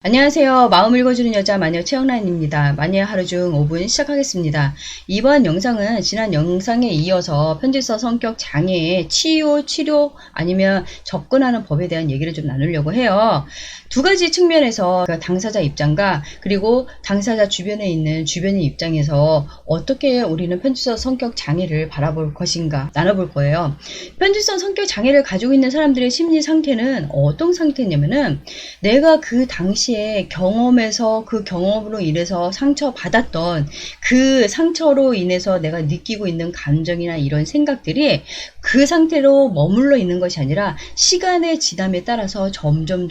안녕하세요. 마음 읽어주는 여자 마녀 최영란입니다. 마녀의 하루 중 5분 시작하겠습니다. 이번 영상은 지난 영상에 이어서 편집서 성격 장애의 치료 아니면 접근하는 법에 대한 얘기를 좀 나누려고 해요. 두 가지 측면에서 당사자 입장과 그리고 당사자 주변에 있는 주변인 입장에서 어떻게 우리는 편집서 성격 장애를 바라볼 것인가 나눠볼 거예요. 편집서 성격 장애를 가지고 있는 사람들의 심리 상태는 어떤 상태냐면은 내가 그 당시에 경험에서 그 경험으로 인해서 상처받았던 그 상처로 인해서 내가 느끼고 있는 감정이나 이런 생각들이 그 상태로 머물러 있는 것이 아니라 시간의 지남에 따라서 점점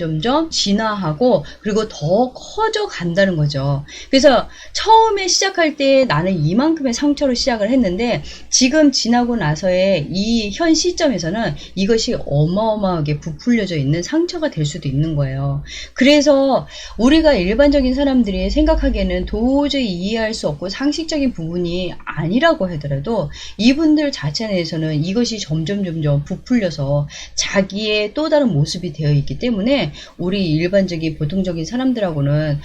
진화하고 그리고 더 커져 간다는 거죠. 그래서 처음에 시작할 때 나는 이만큼의 상처로 시작을 했는데 지금 지나고 나서의 이 현 시점에서는 이것이 어마어마하게 부풀려져 있는 상처가 될 수도 있는 거예요. 그래서 우리가 일반적인 사람들이 생각하기에는 도저히 이해할 수 없고 상식적인 부분이 아니라고 하더라도 이분들 자체 내에서는 이것이 점점 부풀려서 자기의 또 다른 모습이 되어 있기 때문에 우리 일반적인 보통적인 사람들하고는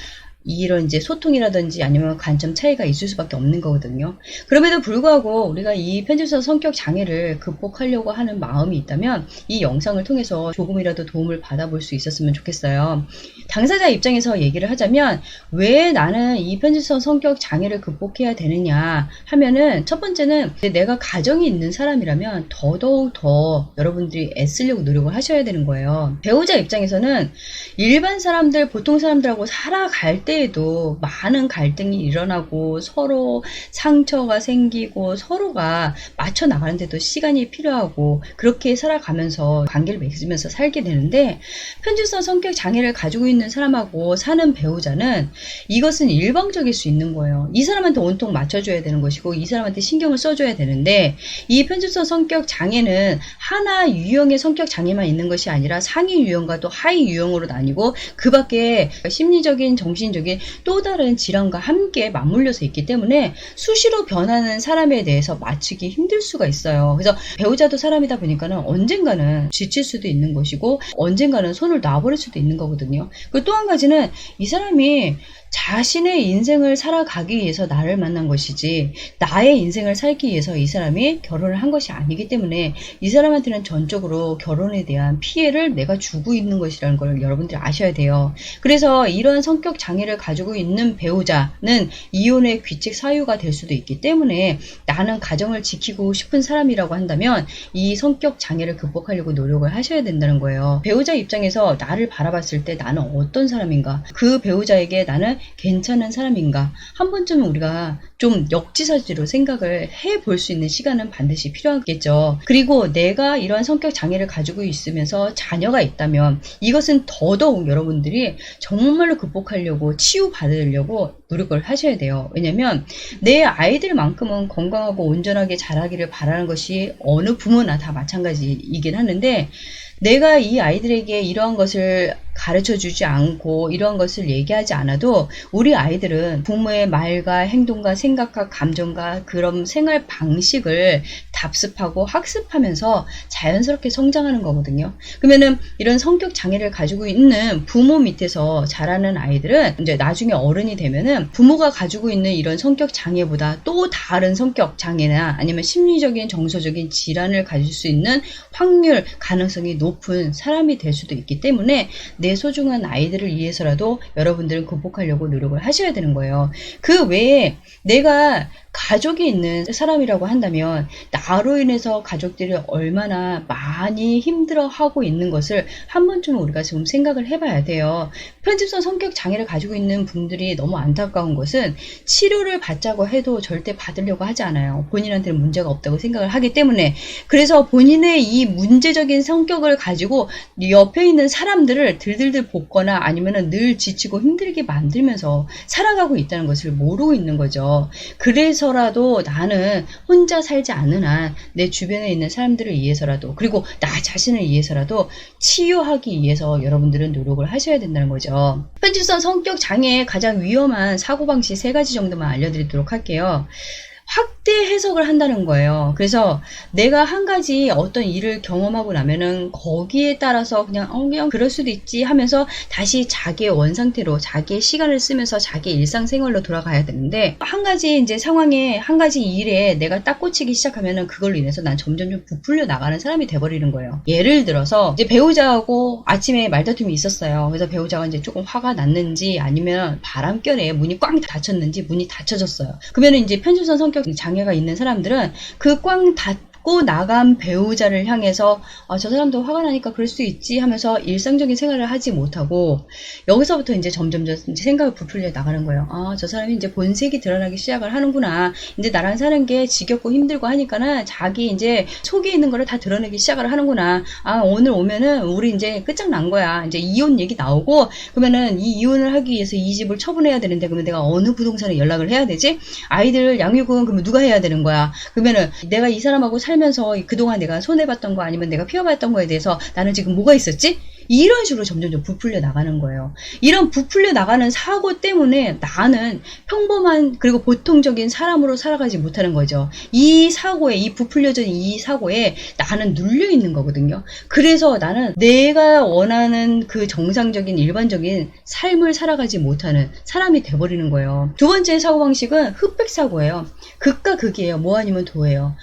이런 이제 소통이라든지 아니면 관점 차이가 있을 수밖에 없는 거거든요. 그럼에도 불구하고 우리가 이 편집서 성격 장애를 극복하려고 하는 마음이 있다면 이 영상을 통해서 조금이라도 도움을 받아볼 수 있었으면 좋겠어요. 당사자 입장에서 얘기를 하자면 왜 나는 이 편집서 성격 장애를 극복해야 되느냐 하면은 첫 번째는 내가 가정이 있는 사람이라면 더더욱 더 여러분들이 애쓰려고 노력을 하셔야 되는 거예요. 배우자 입장에서는 일반 사람들 보통 사람들하고 살아갈 때에도 많은 갈등이 일어나고 서로 상처가 생기고 서로가 맞춰 나가는데도 시간이 필요하고 그렇게 살아가면서 관계를 맺으면서 살게 되는데 편집서 성격 장애를 가지고 있는 사람하고 사는 배우자는 이것은 일방적일 수 있는 거예요. 이 사람한테 온통 맞춰줘야 되는 것이고 이 사람한테 신경을 써줘야 되는데 이 편집서 성격 장애는 하나 유형의 성격 장애만 있는 것이 아니라 상위 유형과 또 하위 유형으로 나뉘고 그 밖에 심리적인 정신적인 또 다른 질환과 함께 맞물려서 있기 때문에 수시로 변하는 사람에 대해서 맞추기 힘들 수가 있어요. 그래서 배우자도 사람이다 보니까는 언젠가는 지칠 수도 있는 것이고 언젠가는 손을 놔버릴 수도 있는 거거든요. 그리고 또 한 가지는 이 사람이 자신의 인생을 살아가기 위해서 나를 만난 것이지 나의 인생을 살기 위해서 이 사람이 결혼을 한 것이 아니기 때문에 이 사람한테는 전적으로 결혼에 대한 피해를 내가 주고 있는 것이라는 걸 여러분들이 아셔야 돼요. 그래서 이러한 성격 장애를 가지고 있는 배우자는 이혼의 귀책 사유가 될 수도 있기 때문에 나는 가정을 지키고 싶은 사람이라고 한다면 이 성격 장애를 극복하려고 노력을 하셔야 된다는 거예요. 배우자 입장에서 나를 바라봤을 때 나는 어떤 사람인가, 그 배우자에게 나는 괜찮은 사람인가 한 번쯤은 우리가 좀 역지사지로 생각을 해볼 수 있는 시간은 반드시 필요하겠죠. 그리고 내가 이러한 성격 장애를 가지고 있으면서 자녀가 있다면 이것은 더더욱 여러분들이 정말로 극복하려고 치유받으려고 노력을 하셔야 돼요. 왜냐면 내 아이들만큼은 건강하고 온전하게 자라기를 바라는 것이 어느 부모나 다 마찬가지이긴 하는데 내가 이 아이들에게 이러한 것을 가르쳐 주지 않고 이러한 것을 얘기하지 않아도 우리 아이들은 부모의 말과 행동과 생각과 감정과 그런 생활 방식을 답습하고 학습하면서 자연스럽게 성장하는 거거든요. 그러면은 이런 성격 장애를 가지고 있는 부모 밑에서 자라는 아이들은 이제 나중에 어른이 되면은 부모가 가지고 있는 이런 성격 장애보다 또 다른 성격 장애나 아니면 심리적인 정서적인 질환을 가질 수 있는 확률, 가능성이 높은 사람이 될 수도 있기 때문에 내 소중한 아이들을 위해서라도 여러분들은 극복하려고 노력을 하셔야 되는 거예요. 그 외에 내가 가족이 있는 사람이라고 한다면 나로 인해서 가족들이 얼마나 많이 힘들어하고 있는 것을 한 번쯤 우리가 좀 생각을 해봐야 돼요. 편집성 성격 장애를 가지고 있는 분들이 너무 안타까운 것은 치료를 받자고 해도 절대 받으려고 하지 않아요. 본인한테는 문제가 없다고 생각을 하기 때문에. 그래서 본인의 이 문제적인 성격을 가지고 옆에 있는 사람들을 들들들 볶거나 아니면은 늘 지치고 힘들게 만들면서 살아가고 있다는 것을 모르고 있는 거죠. 그래서라도 나는 혼자 살지 않는 한 내 주변에 있는 사람들을 위해서라도 그리고 나 자신을 위해서라도 치유하기 위해서 여러분들은 노력을 하셔야 된다는 거죠. 편집성 성격 장애의 가장 위험한 사고방식 3가지 정도만 알려드리도록 할게요. 확대 해석을 한다는 거예요. 그래서 내가 한 가지 어떤 일을 경험하고 나면은 거기에 따라서 그냥 그럴 수도 있지 하면서 다시 자기의 원상태로 자기의 시간을 쓰면서 자기의 일상생활로 돌아가야 되는데, 한 가지 이제 상황에 한 가지 일에 내가 딱 꽂히기 시작하면은 그걸로 인해서 난 점점 좀 부풀려 나가는 사람이 돼버리는 거예요. 예를 들어서 이제 배우자하고 아침에 말다툼이 있었어요. 그래서 배우자가 이제 조금 화가 났는지 아니면 바람결에 문이 꽝 닫혔는지 문이 닫혀졌어요. 그러면 이제 편집성 성격 장애가 있는 사람들은 그 꽝 닫고 나간 배우자를 향해서 저 사람도 화가 나니까 그럴 수 있지 하면서 일상적인 생활을 하지 못하고, 여기서부터 이제 점점 이제 생각을 부풀려 나가는 거예요. 저 사람이 이제 본색이 드러나기 시작을 하는구나. 이제 나랑 사는 게 지겹고 힘들고 하니까는 자기 이제 속에 있는 거를 다 드러내기 시작을 하는구나. 오늘 오면은 우리 이제 끝장난 거야. 이제 이혼 얘기 나오고, 그러면은 이 이혼을 하기 위해서 이 집을 처분해야 되는데, 그러면 내가 어느 부동산에 연락을 해야 되지? 아이들 양육은 그러면 누가 해야 되는 거야? 그러면은 내가 이 사람하고 살면서 그동안 내가 손해봤던 거 아니면 내가 피해봤던 거에 대해서 나는 지금 뭐가 있었지? 이런 식으로 점점 부풀려 나가는 거예요. 이런 부풀려 나가는 사고 때문에 나는 평범한 그리고 보통적인 사람으로 살아가지 못하는 거죠. 이 사고에, 이 부풀려진 이 사고에 나는 눌려 있는 거거든요. 그래서 나는 내가 원하는 그 정상적인 일반적인 삶을 살아가지 못하는 사람이 돼버리는 거예요. 두 번째 사고방식은 흑백 사고예요. 극과 극이에요. 뭐 아니면 도예요.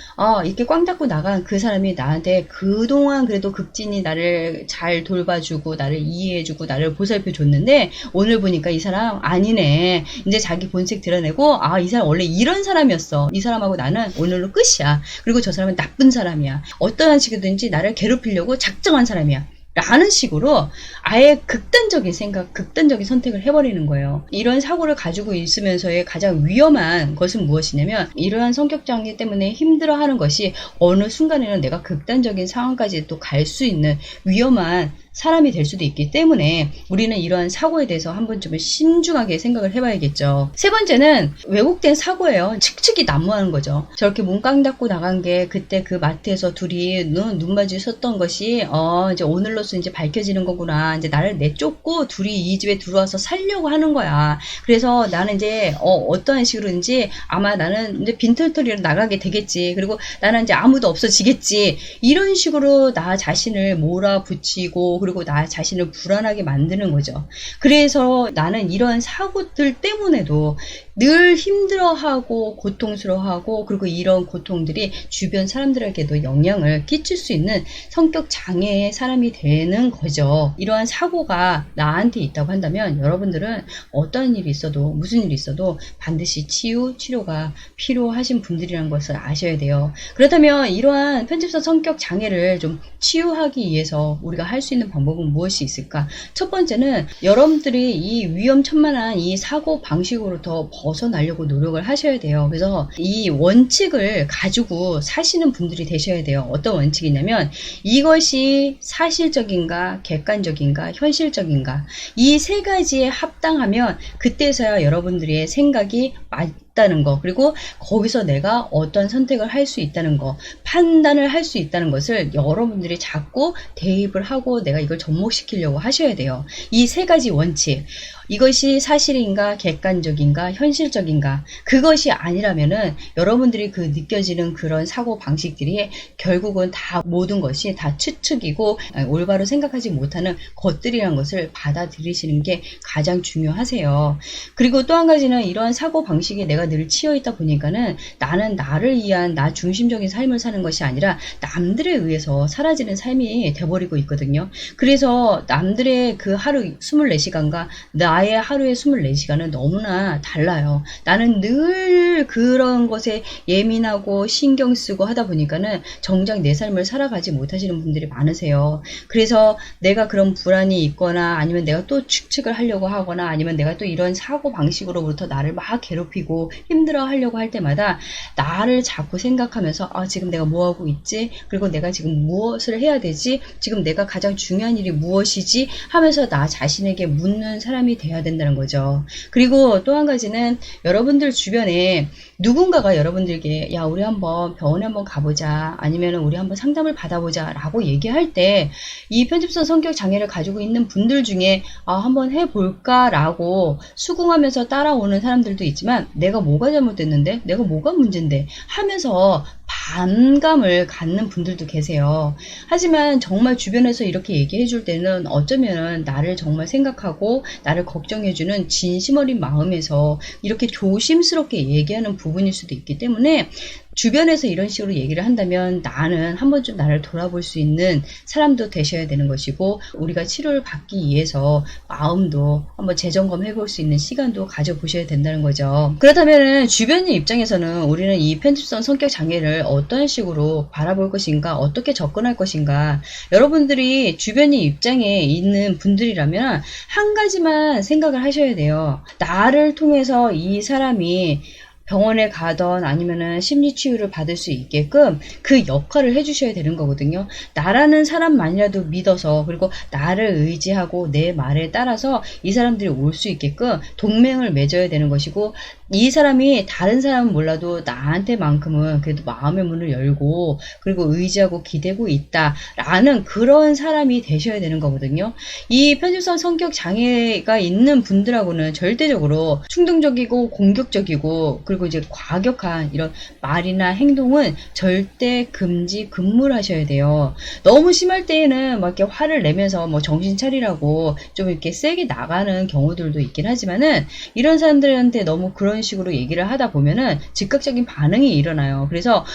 이렇게 꽝 닫고 나간 그 사람이 나한테 그동안 그래도 극진히 나를 잘 돌봐주고 나를 이해해주고 나를 보살펴줬는데, 오늘 보니까 이 사람 아니네. 이제 자기 본색 드러내고 이 사람 원래 이런 사람이었어. 이 사람하고 나는 오늘로 끝이야. 그리고 저 사람은 나쁜 사람이야. 어떠한 식이든지 나를 괴롭히려고 작정한 사람이야. 라는 식으로 아예 극단적인 생각, 극단적인 선택을 해버리는 거예요. 이런 사고를 가지고 있으면서의 가장 위험한 것은 무엇이냐면, 이러한 성격장애 때문에 힘들어하는 것이 어느 순간에는 내가 극단적인 상황까지 또 갈 수 있는 위험한 사람이 될 수도 있기 때문에 우리는 이러한 사고에 대해서 한 번쯤은 신중하게 생각을 해봐야겠죠. 세 번째는 왜곡된 사고예요. 칙칙이 난무하는 거죠. 저렇게 문 깡 닫고 나간 게 그때 그 마트에서 둘이 눈 마주쳤던 것이 이제 오늘로써 이제 밝혀지는 거구나. 이제 나를 내쫓고 둘이 이 집에 들어와서 살려고 하는 거야. 그래서 나는 이제 어떠한 식으로든지 아마 나는 이제 빈털터리로 나가게 되겠지. 그리고 나는 이제 아무도 없어지겠지. 이런 식으로 나 자신을 몰아붙이고 그리고 나 자신을 불안하게 만드는 거죠. 그래서 나는 이런 사고들 때문에도 늘 힘들어하고 고통스러워하고, 그리고 이런 고통들이 주변 사람들에게도 영향을 끼칠 수 있는 성격 장애의 사람이 되는 거죠. 이러한 사고가 나한테 있다고 한다면 여러분들은 어떤 일이 있어도 무슨 일이 있어도 반드시 치료가 필요하신 분들이라는 것을 아셔야 돼요. 그렇다면 이러한 편집성 성격 장애를 좀 치유하기 위해서 우리가 할 수 있는 방법은 무엇이 있을까? 첫 번째는 여러분들이 이 위험천만한 이 사고 방식으로부터 벗어나려고 노력을 하셔야 돼요. 그래서 이 원칙을 가지고 사시는 분들이 되셔야 돼요. 어떤 원칙이냐면, 이것이 사실적인가, 객관적인가, 현실적인가, 이 세 가지에 합당하면 그때서야 여러분들의 생각이 맞다는 거, 그리고 거기서 내가 어떤 선택을 할 수 있다는 거, 판단을 할 수 있다는 것을 여러분들이 자꾸 대입을 하고 내가 이걸 접목시키려고 하셔야 돼요. 이 세 가지 원칙, 이것이 사실인가, 객관적인가, 현실적인가, 그것이 아니라면은 여러분들이 그 느껴지는 그런 사고 방식들이 결국은 다 모든 것이 다 추측이고 올바로 생각하지 못하는 것들이란 것을 받아들이시는 게 가장 중요하세요. 그리고 또 한 가지는, 이러한 사고 방식에 내가 늘 치여 있다 보니까는 나는 나를 위한 나 중심적인 삶을 사는 것이 아니라 남들에 의해서 사라지는 삶이 돼버리고 있거든요. 그래서 남들의 그 하루 24시간과 나의 하루의 24시간은 너무나 달라요. 나는 늘 그런 것에 예민하고 신경 쓰고 하다 보니까는 정작 내 삶을 살아가지 못하시는 분들이 많으세요. 그래서 내가 그런 불안이 있거나 아니면 내가 또 추측을 하려고 하거나 아니면 내가 또 이런 사고 방식으로부터 나를 막 괴롭히고 힘들어 하려고 할 때마다 나를 자꾸 생각하면서 지금 내가 뭐 하고 있지? 그리고 내가 지금 무엇을 해야 되지? 지금 내가 가장 중요한 중요한 일이 무엇이지 하면서 나 자신에게 묻는 사람이 돼야 된다는 거죠. 그리고 또 한 가지는 여러분들 주변에 누군가가 여러분들에게 야 우리 한번 병원에 한번 가보자 아니면 우리 한번 상담을 받아보자 라고 얘기할 때 이 편집성 성격 장애를 가지고 있는 분들 중에 한번 해볼까 라고 수긍하면서 따라오는 사람들도 있지만 내가 뭐가 잘못됐는데 내가 뭐가 문제인데 하면서 반감을 갖는 분들도 계세요. 하지만 정말 주변에서 이렇게 얘기해 줄 때는 어쩌면 나를 정말 생각하고 나를 걱정해주는 진심 어린 마음에서 이렇게 조심스럽게 얘기하는 부분일 수도 있기 때문에 주변에서 이런 식으로 얘기를 한다면 나는 한 번쯤 나를 돌아볼 수 있는 사람도 되셔야 되는 것이고 우리가 치료를 받기 위해서 마음도 한번 재점검해 볼 수 있는 시간도 가져보셔야 된다는 거죠. 그렇다면 주변인 입장에서는 우리는 이 편집성 성격 장애를 어떤 식으로 바라볼 것인가 어떻게 접근할 것인가 여러분들이 주변인 입장에 있는 분들이라면 한 가지만 생각을 하셔야 돼요. 나를 통해서 이 사람이 병원에 가던 아니면은 심리치유를 받을 수 있게끔 그 역할을 해주셔야 되는 거거든요. 나라는 사람만이라도 믿어서 그리고 나를 의지하고 내 말에 따라서 이 사람들이 올 수 있게끔 동맹을 맺어야 되는 것이고 이 사람이 다른 사람은 몰라도 나한테만큼은 그래도 마음의 문을 열고 그리고 의지하고 기대고 있다라는 그런 사람이 되셔야 되는 거거든요. 이 편집성 성격 장애가 있는 분들하고는 절대적으로 충동적이고 공격적이고 그리고 이제 과격한 이런 말이나 행동은 절대 금지 금물하셔야 돼요. 너무 심할 때에는 막 이렇게 화를 내면서 뭐 정신 차리라고 좀 이렇게 세게 나가는 경우들도 있긴 하지만은 이런 사람들한테 너무 그런 식으로 얘기를 하다 보면은 즉각적인 반응이 일어나요. 그래서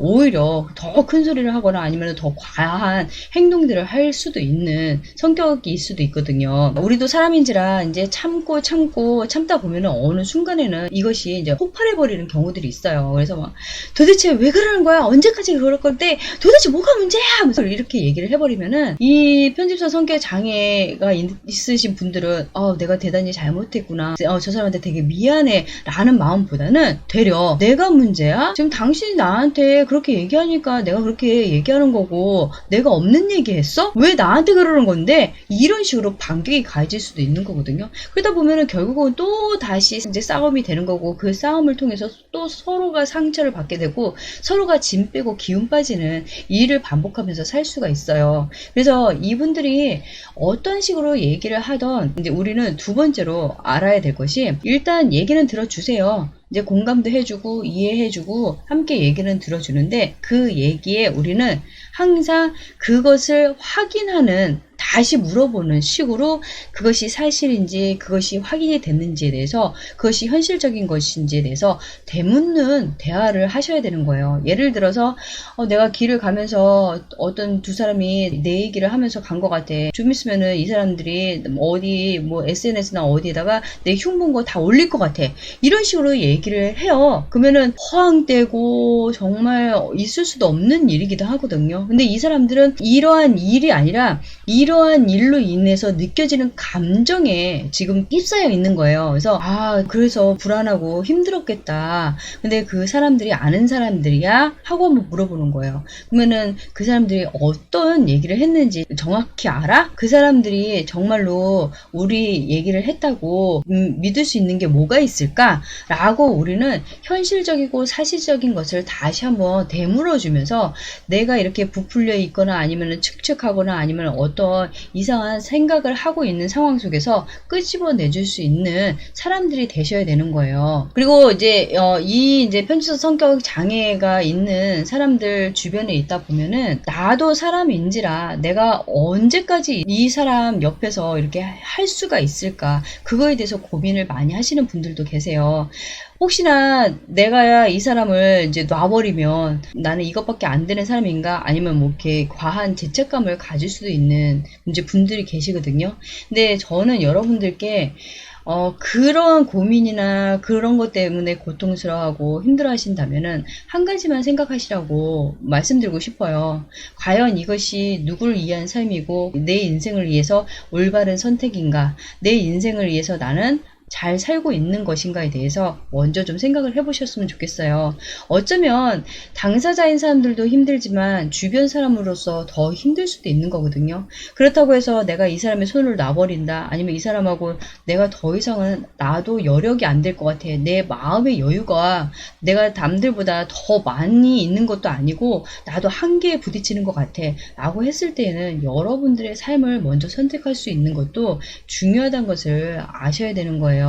오히려 더 큰 소리를 하거나 아니면 더 과한 행동들을 할 수도 있는 성격일 수도 있거든요. 우리도 사람인지라 이제 참고 참다 보면은 어느 순간에는 이것이 이제 폭발해버리는 경우들이 있어요. 그래서 막 도대체 왜 그러는 거야? 언제까지 그럴 건데 도대체 뭐가 문제야? 하면서 이렇게 얘기를 해버리면은 이 편집성 성격 장애가 있으신 분들은 내가 대단히 잘못했구나. 저 사람한테 되게 미안해 라는 마음보다는 되려 내가 문제야? 지금 당신이 나한테 그렇게 얘기하니까 내가 그렇게 얘기하는 거고 내가 없는 얘기했어? 왜 나한테 그러는 건데? 이런 식으로 반격이 가해질 수도 있는 거거든요. 그러다 보면은 결국은 또 다시 이제 싸움이 되는 거고 그 싸움을 통해서 또 서로가 상처를 받게 되고 서로가 짐 빼고 기운 빠지는 이 일을 반복하면서 살 수가 있어요. 그래서 이분들이 어떤 식으로 얘기를 하던 이제 우리는 두 번째로 알아야 될 것이 일단 얘기는 들어주세요. 이제 공감도 해주고 이해해주고 함께 얘기는 들어주는데 그 얘기에 우리는 항상 그것을 확인하는 다시 물어보는 식으로 그것이 사실인지 그것이 확인이 됐는지에 대해서 그것이 현실적인 것인지에 대해서 되묻는 대화를 하셔야 되는 거예요. 예를 들어서 내가 길을 가면서 어떤 두 사람이 내 얘기를 하면서 간 것 같아. 좀 있으면은 이 사람들이 어디 뭐 SNS나 어디에다가 내 흉본 거 다 올릴 것 같아. 이런 식으로 얘기를 해요. 그러면은 허황되고 정말 있을 수도 없는 일이기도 하거든요. 근데 이 사람들은 이러한 일이 아니라 이러한 일로 인해서 느껴지는 감정에 지금 휩싸여 있는 거예요. 그래서 불안하고 힘들었겠다. 근데 그 사람들이 아는 사람들이야? 하고 한번 물어보는 거예요. 그러면은 그 사람들이 어떤 얘기를 했는지 정확히 알아? 그 사람들이 정말로 우리 얘기를 했다고 믿을 수 있는 게 뭐가 있을까? 라고 우리는 현실적이고 사실적인 것을 다시 한번 되물어주면서 내가 이렇게 부풀려 있거나 아니면 측측하거나 아니면 어떤 이상한 생각을 하고 있는 상황 속에서 끄집어내줄 수 있는 사람들이 되셔야 되는 거예요. 그리고 이제 이제 편집성 성격 장애가 있는 사람들 주변에 있다 보면은 나도 사람인지라 내가 언제까지 이 사람 옆에서 이렇게 할 수가 있을까 그거에 대해서 고민을 많이 하시는 분들도 계세요. 혹시나 내가 이 사람을 이제 놔버리면 나는 이것밖에 안 되는 사람인가? 아니면 뭐 이렇게 과한 죄책감을 가질 수도 있는 이제 분들이 계시거든요. 근데 저는 여러분들께 그런 고민이나 그런 것 때문에 고통스러워하고 힘들어 하신다면은 한 가지만 생각하시라고 말씀드리고 싶어요. 과연 이것이 누구를 위한 삶이고 내 인생을 위해서 올바른 선택인가? 내 인생을 위해서 나는 잘 살고 있는 것인가에 대해서 먼저 좀 생각을 해보셨으면 좋겠어요. 어쩌면 당사자인 사람들도 힘들지만 주변 사람으로서 더 힘들 수도 있는 거거든요. 그렇다고 해서 내가 이 사람의 손을 놔버린다, 아니면 이 사람하고 내가 더 이상은 나도 여력이 안 될 것 같아, 내 마음의 여유가 내가 남들보다 더 많이 있는 것도 아니고 나도 한계에 부딪히는 것 같아 라고 했을 때에는 여러분들의 삶을 먼저 선택할 수 있는 것도 중요하다는 것을 아셔야 되는 거예요.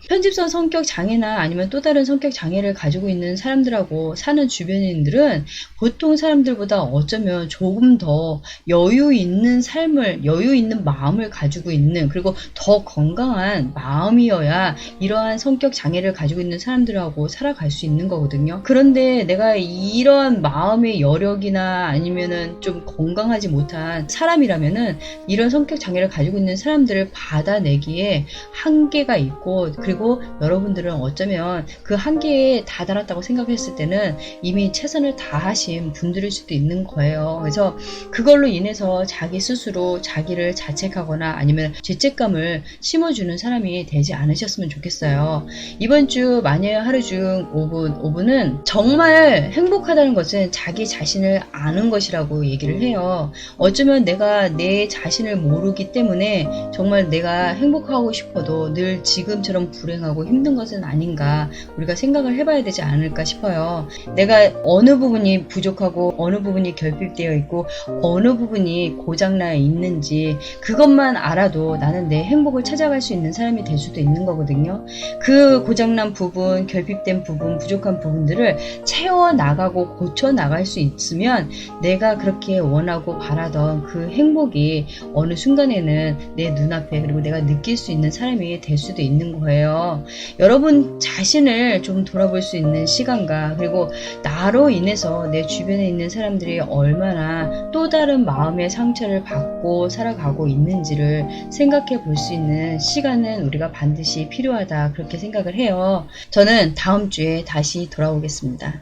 편집성 성격 장애나 아니면 또 다른 성격 장애를 가지고 있는 사람들하고 사는 주변인들은 보통 사람들보다 어쩌면 조금 더 여유 있는 삶을, 여유 있는 마음을 가지고 있는, 그리고 더 건강한 마음이어야 이러한 성격 장애를 가지고 있는 사람들하고 살아갈 수 있는 거거든요. 그런데 내가 이런 마음의 여력이나 아니면은 좀 건강하지 못한 사람이라면은 이런 성격 장애를 가지고 있는 사람들을 받아내기에 한계가 있고, 그리고 여러분들은 어쩌면 그 한계에 다다랐다고 생각했을 때는 이미 최선을 다하신 분들일 수도 있는 거예요. 그래서 그걸로 인해서 자기 스스로 자기를 자책하거나 아니면 죄책감을 심어주는 사람이 되지 않으셨으면 좋겠어요. 이번 주 마녀의 하루 중 5분은 정말 행복하다는 것은 자기 자신을 아는 것이라고 얘기를 해요. 어쩌면 내가 내 자신을 모르기 때문에 정말 내가 행복하고 싶어도 늘 지금처럼 불행하고 힘든 것은 아닌가 우리가 생각을 해봐야 되지 않을까 싶어요. 내가 어느 부분이 부족하고 어느 부분이 결핍되어 있고 어느 부분이 고장나 있는지 그것만 알아도 나는 내 행복을 찾아갈 수 있는 사람이 될 수도 있는 거거든요. 그 고장난 부분, 결핍된 부분, 부족한 부분들을 채워나가고 고쳐나갈 수 있으면 내가 그렇게 원하고 바라던 그 행복이 어느 순간에는 내 눈앞에, 그리고 내가 느낄 수 있는 사람이 될 수도 있는 거예요. 여러분 자신을 좀 돌아볼 수 있는 시간과, 그리고 나로 인해서 내 주변에 있는 사람들이 얼마나 또 다른 마음의 상처를 받고 살아가고 있는지를 생각해 볼 수 있는 시간은 우리가 반드시 필요하다, 그렇게 생각을 해요. 저는 다음 주에 다시 돌아오겠습니다.